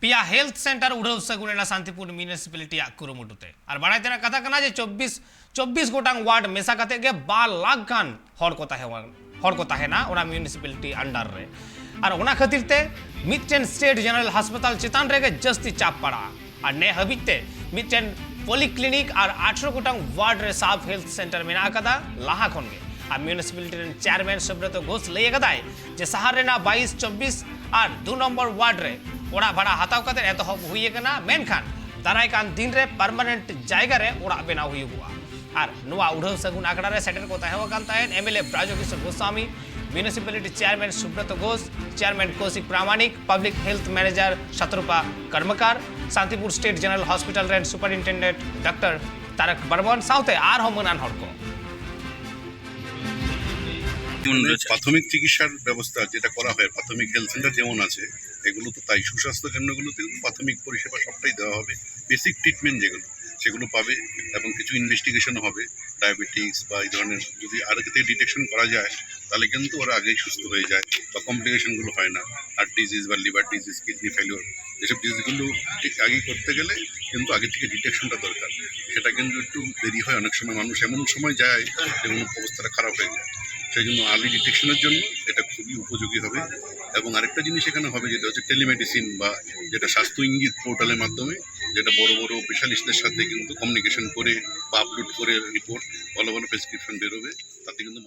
पिया health centre उड़ल सगुनेला Shantipur municipality कुरुमुटुते और बाड़ाइतेना कथा कना जे 24 गोटांग वार्ड मेसा कते गे 12 लाख गान हर को ताहेना ओना म्यूनिसिपैलिटी अंडर रे और ओना खातिर ते मिदटेन स्टेट जनरल अस्पताल चितान रे गे जस्ती चाप पड़ा और ने हबिते मिदटेन पॉलीक्लिनिक और 18 गोटांग वार्ड रे साफ हेल्थ सेंटर मेना कदा लाहा खन गे और म्यूनिसिपैलिटी चेयरमैन सुब्रत घोष लई कदाय जे शहर रेना 22 24 और 2 नंबर वार्ड रे ओड़ा भाड़ा हताव कते एतहब हुई कना मेनखान दाराय कान दिन रे परमानेंट जायगा रे ओड़ा बनाव हुआ और नुआ उड़ाव सगुन आंकड़ा रे सेटर को तहव कान ताहेन MLA Brajkishore Goswami municipality chairman Subrata Ghosh chairman Kaushik Pramanik public health manager Shatarupa Karmakar Shantipur state general hospital रेन सुपरिनटेंडेंट डॉक्टर तारक बर्मन साउते आर हमनान हड़को প্রাথমিক চিকিৎসার ব্যবস্থা যেটা করা হয় প্রাথমিক হেলথ সেন্টার যেমন আছে এগুলো তো তাই সুস্বাস্থ্য কেন্দ্রগুলোতে প্রাথমিক পরিষেবা সবটাই দেওয়া হবে বেসিক ট্রিটমেন্ট যেগুলো সেগুলো পাবে এবং কিছু ইনভেস্টিগেশন হবে ডায়াবেটিক্স বা এই ধরনের যদি আগে থেকে ডিটেকশন করা যায় তাহলে কিন্তু ওরা আগেই সুস্থ হয়ে যায় বা কমপ্লিকেশনগুলো হয় না হার্ট ডিজিজ বা লিভার ডিজিজ কিডনি ফেলিওর এসব ডিজিজগুলো ঠিক আগেই করতে গেলে কিন্তু আগে থেকে ডিটেকশনটা দরকার সেটা কিন্তু একটু দেরি হয় অনেক সময় মানুষ এমন সময় যায় যেমন অবস্থাটা খারাপ হয়ে যায় সেই জন্য আর্লি ডিটেকশনের জন্য এটা খুবই উপযোগী হবে এবং আরেকটা জিনিস এখানে হবে যেটা হচ্ছে টেলিমেডিসিন বা যেটা স্বাস্থ্য ইঙ্গিত পোর্টালের মাধ্যমে যেটা বড় বড় স্পেশালিস্টদের সাথে কিন্তু কমিউনিকেশন করে বা আপলোড করে রিপোর্ট ভালো ভালো প্রেসক্রিপশন বেরোবে তাতে কিন্তু